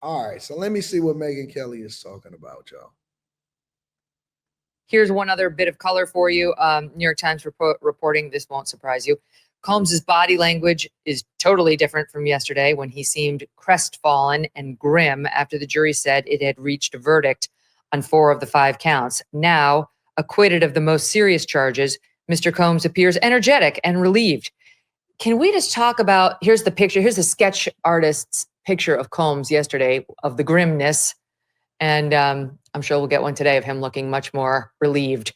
All right, so let me see what Megyn Kelly is talking about, y'all. Here's one other bit of color for you. New York Times reporting, this won't surprise you. Combs's body language is totally different from yesterday when he seemed crestfallen and grim after the jury said it had reached a verdict on 4 of the 5 counts. Now, acquitted of the most serious charges, Mr. Combs appears energetic and relieved. Can we just talk about, here's the picture, here's the sketch artist's picture of Combs yesterday of the grimness. And I'm sure we'll get one today of him looking much more relieved.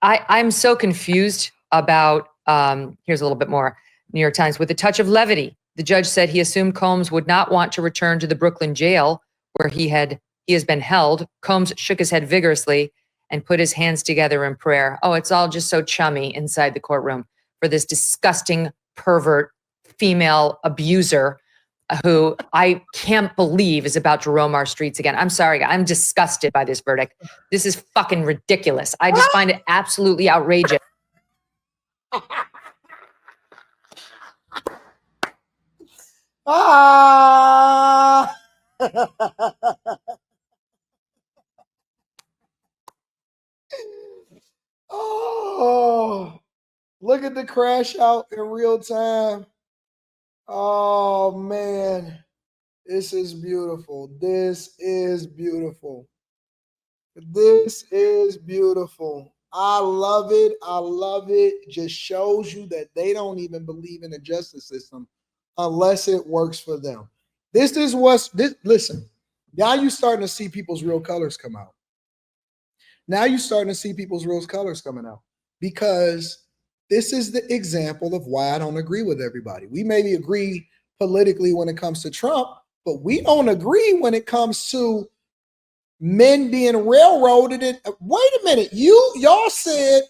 I'm so confused about, here's a little bit more, New York Times, with a touch of levity. The judge said he assumed Combs would not want to return to the Brooklyn jail where he has been held. Combs shook his head vigorously and put his hands together in prayer. Oh, it's all just so chummy inside the courtroom for this disgusting pervert female abuser who I can't believe is about to roam our streets again. I'm sorry, I'm disgusted by this verdict. This is fucking ridiculous. I just find it absolutely outrageous. Ah! Oh, look at the crash out in real time. Oh, man. This is beautiful. This is beautiful. This is beautiful. I love it. I love it. Just shows you that they don't even believe in the justice system unless it works for them. This is what's this. Listen, now you're starting to see people's real colors come out. Now you're starting to see people's real colors coming out because this is the example of why I don't agree with everybody. We maybe agree politically when it comes to Trump, but we don't agree when it comes to men being railroaded. And wait a minute, y'all said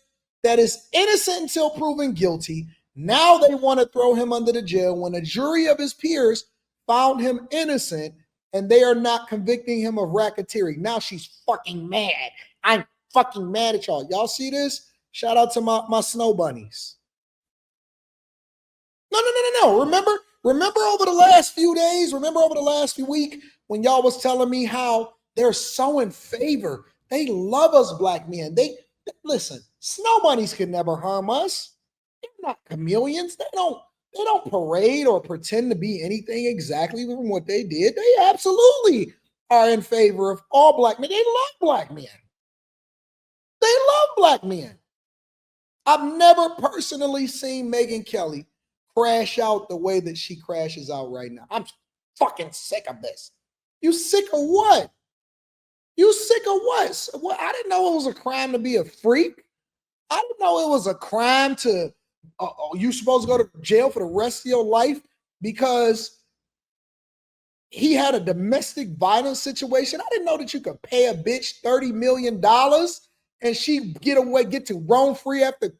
that is innocent until proven guilty. Now they want to throw him under the jail when a jury of his peers found him innocent and they are not convicting him of racketeering. Now she's fucking mad. I'm fucking mad at y'all. Y'all see this? Shout out to my snow bunnies. No. Remember over the last few days, remember over the last few weeks when y'all was telling me how they're so in favor. They love us black men. They listen, snow bunnies can never harm us. They're not chameleons. They don't parade or pretend to be anything exactly from what they did. They absolutely are in favor of all black men. They love black men. They love black men. I've never personally seen Megyn Kelly crash out the way that she crashes out right now. I'm fucking sick of this. You sick of what? You sick of what? Well, I didn't know it was a crime to be a freak. I didn't know it was a crime to, you supposed to go to jail for the rest of your life because he had a domestic violence situation. I didn't know that you could pay a bitch $30 million and she get to roam free after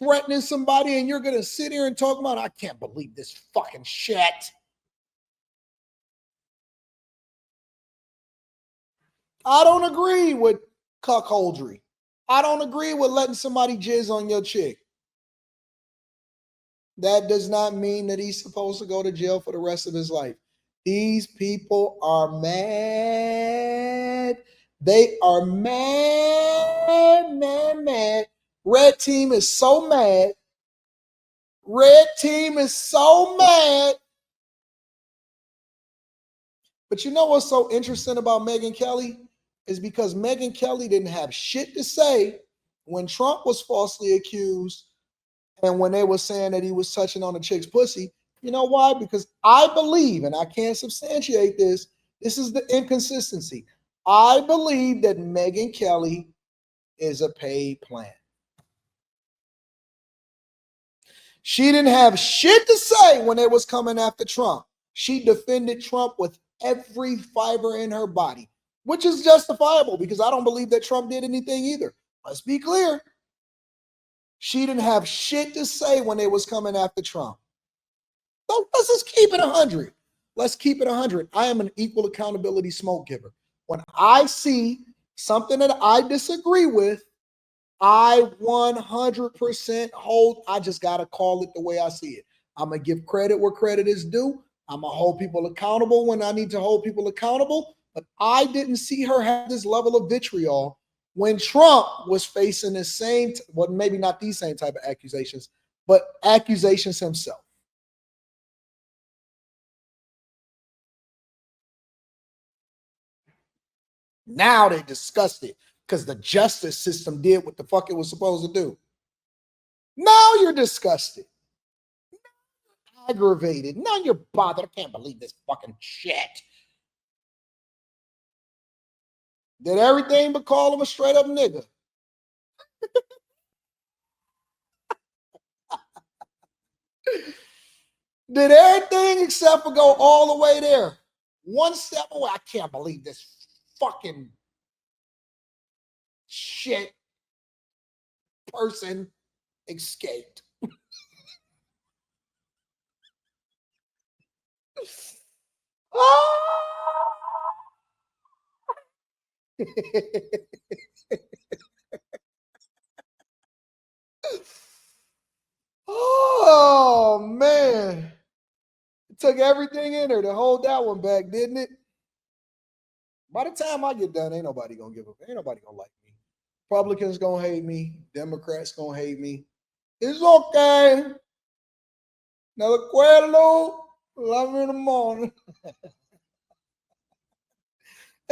threatening somebody, and you're going to sit here and talk about, I can't believe this fucking shit. I don't agree with cuckoldry. I don't agree with letting somebody jizz on your chick. That does not mean that he's supposed to go to jail for the rest of his life. These people are mad. They are mad. Red team is so mad. Red team is so mad. But you know what's so interesting about Megyn Kelly is because Megyn Kelly didn't have shit to say when Trump was falsely accused and when they were saying that he was touching on a chick's pussy. You know why? Because I believe, and I can't substantiate this, this is the inconsistency. I believe that Megyn Kelly is a paid plan. She didn't have shit to say when it was coming after Trump. She defended Trump with every fiber in her body, which is justifiable because I don't believe that Trump did anything either. Let's be clear. She didn't have shit to say when it was coming after Trump. So let's just keep it 100. Let's keep it 100. I am an equal accountability smoke giver. When I see something that I disagree with, I 100% hold. I just got to call it the way I see it. I'm going to give credit where credit is due. I'm going to hold people accountable when I need to hold people accountable. But I didn't see her have this level of vitriol when Trump was facing the same, well, maybe not these same type of accusations, but accusations himself. Now they discussed it because the justice system did what the fuck it was supposed to do. Now you're disgusted, aggravated. Now you're bothered. I can't believe this fucking shit. Did everything but call him a straight up nigga. Did everything except for go all the way there. One step away. I can't believe this fucking shit person escaped. Oh man, it took everything in her to hold that one back, didn't it? By the time I get done, ain't nobody gonna give up. Ain't nobody gonna like me. Republicans gonna hate me. Democrats gonna hate me. It's okay. Another cuerdo, 11 in the morning.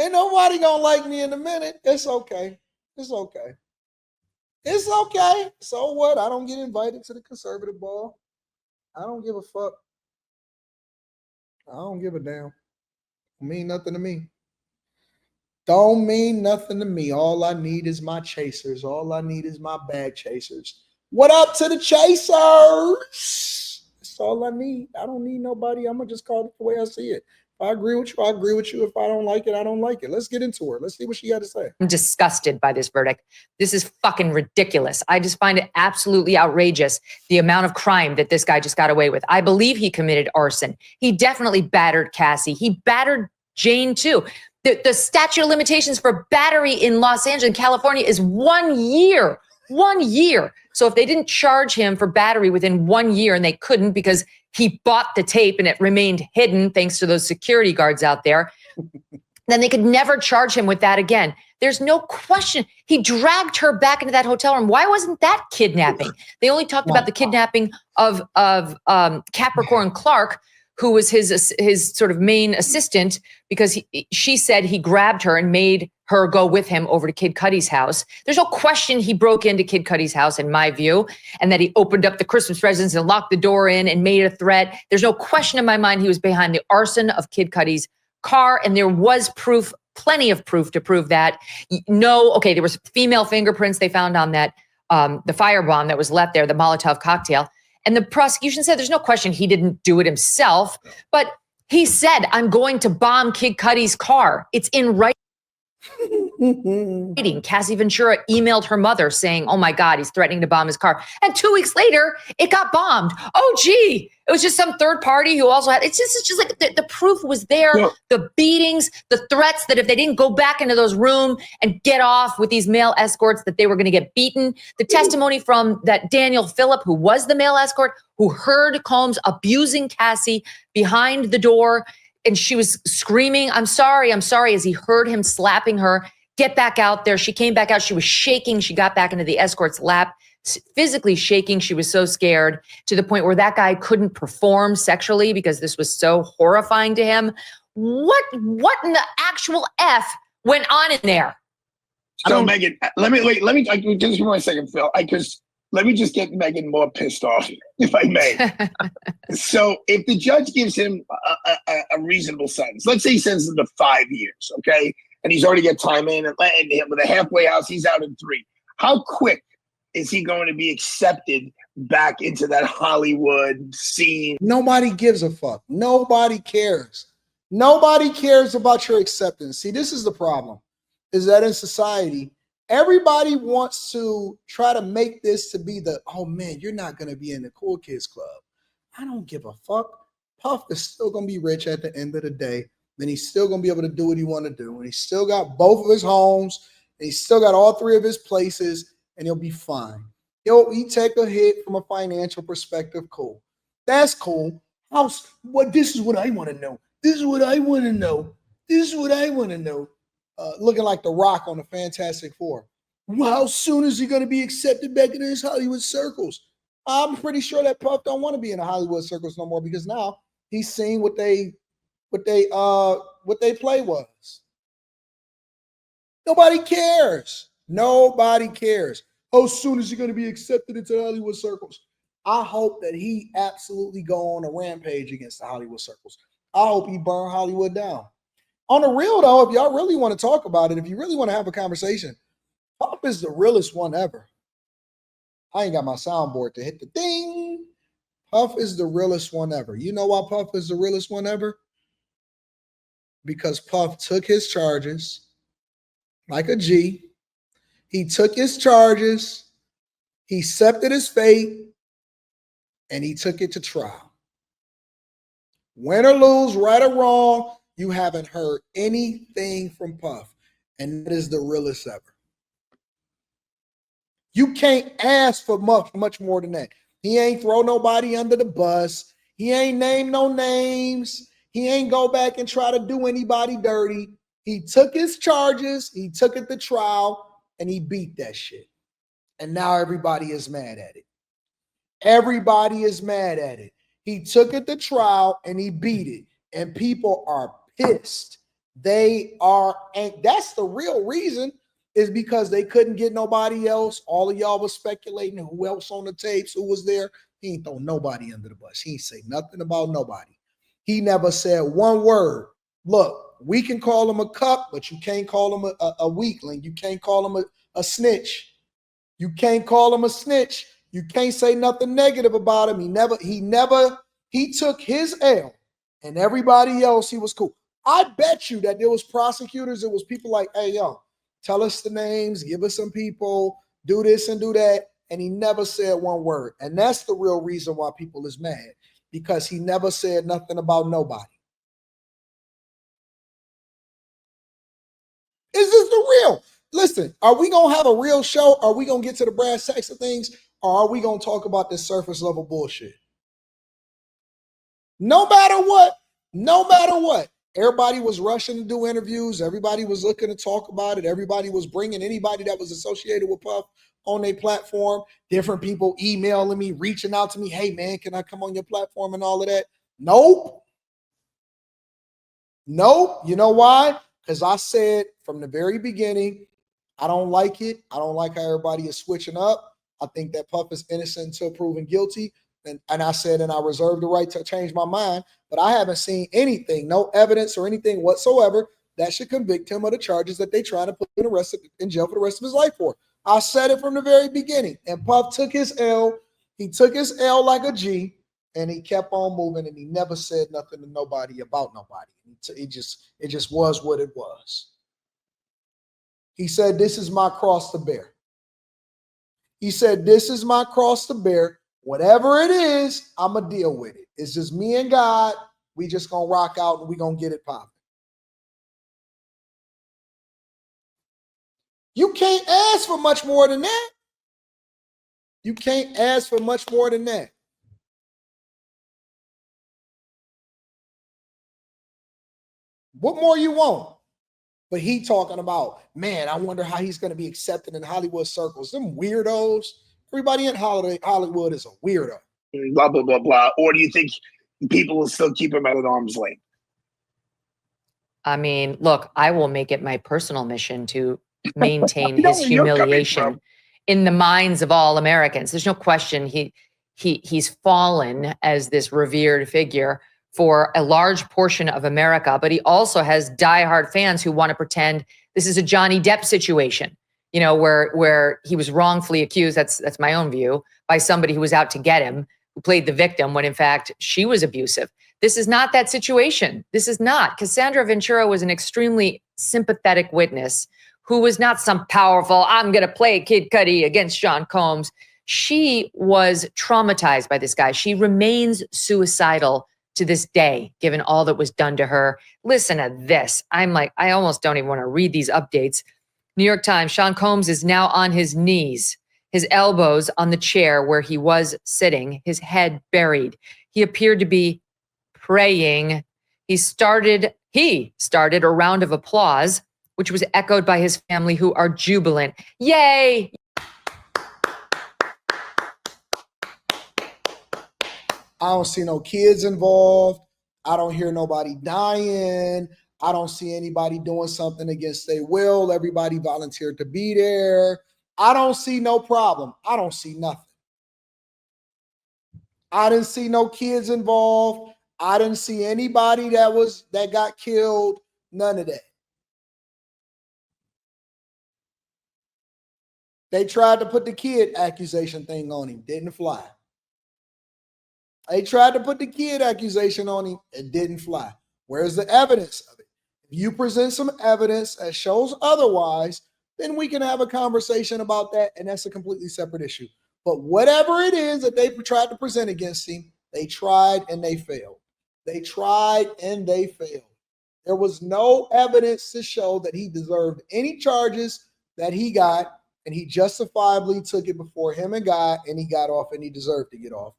Ain't nobody gonna like me in a minute. It's okay. It's okay. It's okay. So what? I don't get invited to the conservative ball. I don't give a fuck. I don't give a damn. Don't mean nothing to me. Don't mean nothing to me. All I need is my chasers. All I need is my bag chasers. What up to the chasers? That's all I need. I don't need nobody. I'm going to just call it the way I see it. If I agree with you, I agree with you. If I don't like it, I don't like it. Let's get into her. Let's see what she got to say. I'm disgusted by this verdict. This is fucking ridiculous. I just find it absolutely outrageous, the amount of crime that this guy just got away with. I believe he committed arson. He definitely battered Cassie. He battered Jane too. The statute of limitations for battery in Los Angeles and California is 1 year. 1 year. So if they didn't charge him for battery within 1 year, and they couldn't because he bought the tape and it remained hidden thanks to those security guards out there, then they could never charge him with that again. There's no question. He dragged her back into that hotel room. Why wasn't that kidnapping? They only talked about the kidnapping of Capricorn Clark, who was his sort of main assistant, because she said he grabbed her and made her go with him over to Kid Cudi's house. There's no question he broke into Kid Cudi's house, in my view, and that he opened up the Christmas presents and locked the door in and made a threat. There's no question in my mind he was behind the arson of Kid Cudi's car, and there was proof, plenty of proof to prove that. No, okay, there was female fingerprints they found on that, the firebomb that was left there, the Molotov cocktail. And the prosecution said there's no question he didn't do it himself, but he said, I'm going to bomb Kid Cudi's car. It's in writing. Cassie Ventura emailed her mother saying, oh my God, he's threatening to bomb his car. And 2 weeks later, it got bombed. Oh, gee, it was just some third party who also had, it's just like the proof was there, yeah. The beatings, the threats that if they didn't go back into those rooms and get off with these male escorts, that they were going to get beaten. The testimony from that Daniel Phillip, who was the male escort, who heard Combs abusing Cassie behind the door. And she was screaming, I'm sorry, as he heard him slapping her. Get back out there. She came back out. She was shaking. She got back into the escort's lap, physically shaking. She was so scared to the point where that guy couldn't perform sexually because this was so horrifying to him. What in the actual F went on in there? So Megyn, let me just for 1 second, Phil. Let me just get Megyn more pissed off, if I may. So if the judge gives him a reasonable sentence, let's say he sends him to 5 years, okay? And he's already got time in, and with a halfway house, he's out in 3. How quick is he going to be accepted back into that Hollywood scene? Nobody gives a fuck. Nobody cares. Nobody cares about your acceptance. See, this is the problem, is that in society, everybody wants to try to make this to be oh man, you're not going to be in the cool kids club. I don't give a fuck. Puff is still going to be rich at the end of the day. Then he's still going to be able to do what he want to do. And he's still got both of his homes. And he's still got all 3 of his places. And he'll be fine. He take a hit from a financial perspective. Cool. That's cool. This is what I want to know. This is what I want to know. This is what I want to know. Looking like The Rock on the Fantastic Four. Well, how soon is he going to be accepted back into his Hollywood circles? I'm pretty sure that Puff don't want to be in the Hollywood circles no more because now he's seen what they play was. Nobody cares. Nobody cares. How soon is he going to be accepted into the Hollywood circles? I hope that he absolutely go on a rampage against the Hollywood circles. I hope he burn Hollywood down. On the real, though, if y'all really want to talk about it, if you really want to have a conversation, Puff is the realest one ever. I ain't got my soundboard to hit the ding. Puff is the realest one ever. You know why Puff is the realest one ever? Because Puff took his charges like a G. He took his charges, he accepted his fate, and he took it to trial. Win or lose, right or wrong, you haven't heard anything from Puff, and that is the realest ever. You can't ask for much more than that. He ain't throw nobody under the bus. He ain't name no names. He ain't go back and try to do anybody dirty. He took his charges, he took it to trial, and he beat that shit. And now everybody is mad at it. Everybody is mad at it. He took it to trial and he beat it. And people are pissed. They are, and that's the real reason, is because they couldn't get nobody else. All of y'all was speculating who else on the tapes, who was there. He ain't throw nobody under the bus. He ain't say nothing about nobody. He never said one word. Look, we can call him a cuck, but you can't call him a weakling. You can't call him a snitch. You can't call him a snitch. You can't say nothing negative about him. He took his L, and everybody else, he was cool. I bet you that there was prosecutors, it was people like, hey, yo, tell us the names, give us some people, do this and do that. And he never said one word. And that's the real reason why people is mad, because he never said nothing about nobody. Is this the real? Listen, are we going to have a real show? Are we going to get to the brass tacks of things? Or are we going to talk about this surface level bullshit? No matter what, everybody was rushing to do interviews. Everybody was looking to talk about it. Everybody was bringing anybody that was associated with Puff on their platform. Different people emailing me, reaching out to me. Hey, man, can I come on your platform and all of that? Nope. You know why? Because I said from the very beginning, I don't like it. I don't like how everybody is switching up. I think that Puff is innocent until proven guilty. And I said, and I reserve the right to change my mind, but I haven't seen anything, no evidence or anything whatsoever that should convict him of the charges that they trying to put him in jail for the rest of his life for. I said it from the very beginning, and Puff took his L. He took his L like a G, and he kept on moving, and he never said nothing to nobody about nobody. It just was what it was. He said, this is my cross to bear. He said, this is my cross to bear. Whatever it is, I'm going to deal with it. It's just me and God. We just going to rock out and we going to get it popping. You can't ask for much more than that. You can't ask for much more than that. What more you want? But he talking about, man, I wonder how he's going to be accepted in Hollywood circles. Them weirdos. Everybody in Hollywood is a weirdo. Blah, blah, blah, blah. Or do you think people will still keep him at arm's length? I mean, look, I will make it my personal mission to maintain his humiliation in the minds of all Americans. There's no question he's fallen as this revered figure for a large portion of America, but he also has diehard fans who want to pretend this is a Johnny Depp situation. You know, where he was wrongfully accused, that's my own view, by somebody who was out to get him, who played the victim when in fact she was abusive. This is not that situation. This is not. Cassandra Ventura was an extremely sympathetic witness who was not some powerful, I'm going to play Kid Cudi against Sean Combs. She was traumatized by this guy. She remains suicidal to this day, given all that was done to her. Listen to this. I'm like, I almost don't even want to read these updates. New York Times, Sean Combs is now on his knees, his elbows on the chair where he was sitting, his head buried. He appeared to be praying. He started a round of applause, which was echoed by his family, who are jubilant. Yay! I don't see no kids involved. I don't hear nobody dying. I don't see anybody doing something against their will. Everybody volunteered to be there. I don't see no problem. I don't see nothing. I didn't see no kids involved. I didn't see anybody that got killed. None of that. They tried to put the kid accusation thing on him. Didn't fly. They tried to put the kid accusation on him. It didn't fly. Where's the evidence of it? If you present some evidence that shows otherwise, then we can have a conversation about that, and that's a completely separate issue. But whatever it is that they tried to present against him, they tried and they failed. They tried and they failed. There was no evidence to show that he deserved any charges that he got, and he justifiably took it before him and God, and he got off, and he deserved to get off.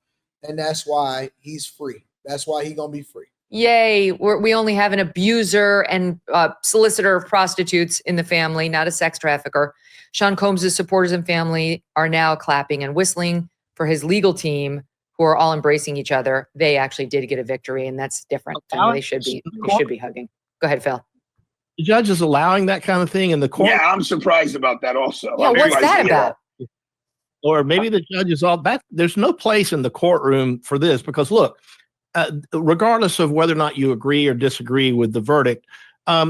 And that's why he's free. That's why he's going to be free. Yay. We only have an abuser and solicitor of prostitutes in the family, not a sex trafficker. Sean Combs' supporters and family are now clapping and whistling for his legal team, who are all embracing each other. They actually did get a victory, and that's different. They should be hugging. Go ahead, Phil. The judge is allowing that kind of thing in the court. Yeah, I'm surprised about that also. Yeah, what's that about? Or maybe the judge is all that. There's no place in the courtroom for this, because look, regardless of whether or not you agree or disagree with the verdict,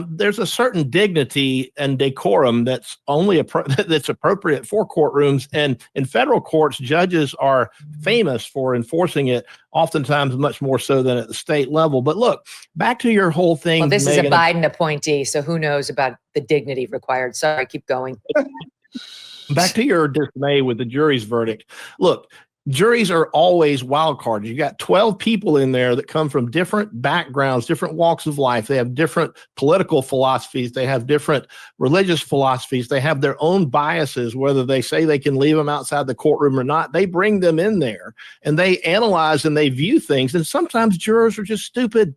there's a certain dignity and decorum that's only that's appropriate for courtrooms. And in federal courts, judges are famous for enforcing it, oftentimes much more so than at the state level. But look, back to your whole thing. Well, this is a Biden appointee, so who knows about the dignity required. Sorry, keep going. Back to your dismay with the jury's verdict. Look, juries are always wild cards. You got 12 people in there that come from different backgrounds, different walks of life. They have different political philosophies. They have different religious philosophies. They have their own biases, whether they say they can leave them outside the courtroom or not. They bring them in there and they analyze and they view things. And sometimes jurors are just stupid.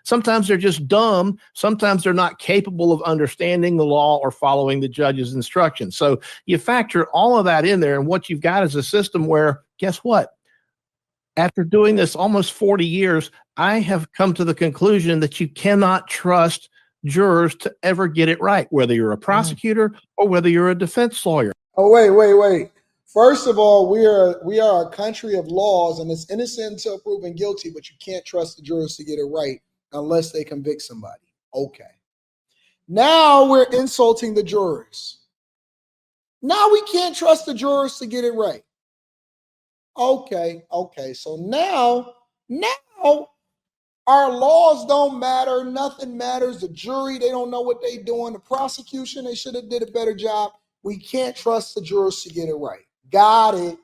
Sometimes they're just dumb. Sometimes they're not capable of understanding the law or following the judge's instructions. So you factor all of that in there, and what you've got is a system where, guess what? After doing this almost 40 years, I have come to the conclusion that you cannot trust jurors to ever get it right, whether you're a prosecutor or whether you're a defense lawyer. Oh, wait. First of all, we are a country of laws, and it's innocent until proven guilty, but you can't trust the jurors to get it right unless they convict somebody. Okay. Now we're insulting the jurors. Now we can't trust the jurors to get it right. Okay. So now our laws don't matter. Nothing matters. The jury, they don't know what they're doing. The prosecution, they should have did a better job. We can't trust the jurors to get it right. Got it.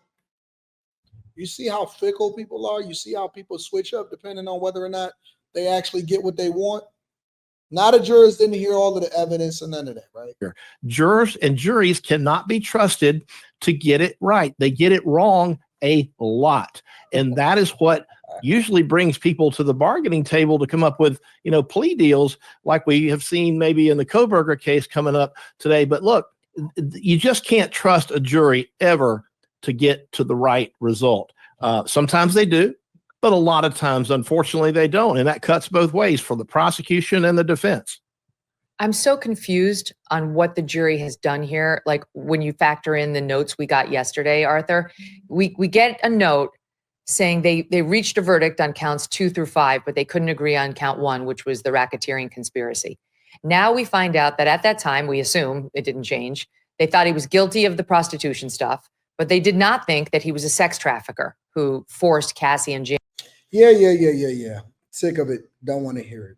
You see how fickle people are? You see how people switch up depending on whether or not they actually get what they want? Now the jurors didn't hear all of the evidence and none of that, right? Jurors and juries cannot be trusted to get it right. They get it wrong a lot. And that is what usually brings people to the bargaining table to come up with, plea deals like we have seen maybe in the Koberger case coming up today. But look, you just can't trust a jury ever to get to the right result. Sometimes they do, but a lot of times, unfortunately, they don't. And that cuts both ways for the prosecution and the defense. I'm so confused on what the jury has done here. Like when you factor in the notes we got yesterday, Arthur, we get a note saying they reached a verdict on counts 2 through 5, but they couldn't agree on count 1, which was the racketeering conspiracy. Now we find out that at that time, we assume it didn't change. They thought he was guilty of the prostitution stuff, but they did not think that he was a sex trafficker who forced Cassie and Jim. Yeah. Sick of it. Don't want to hear it.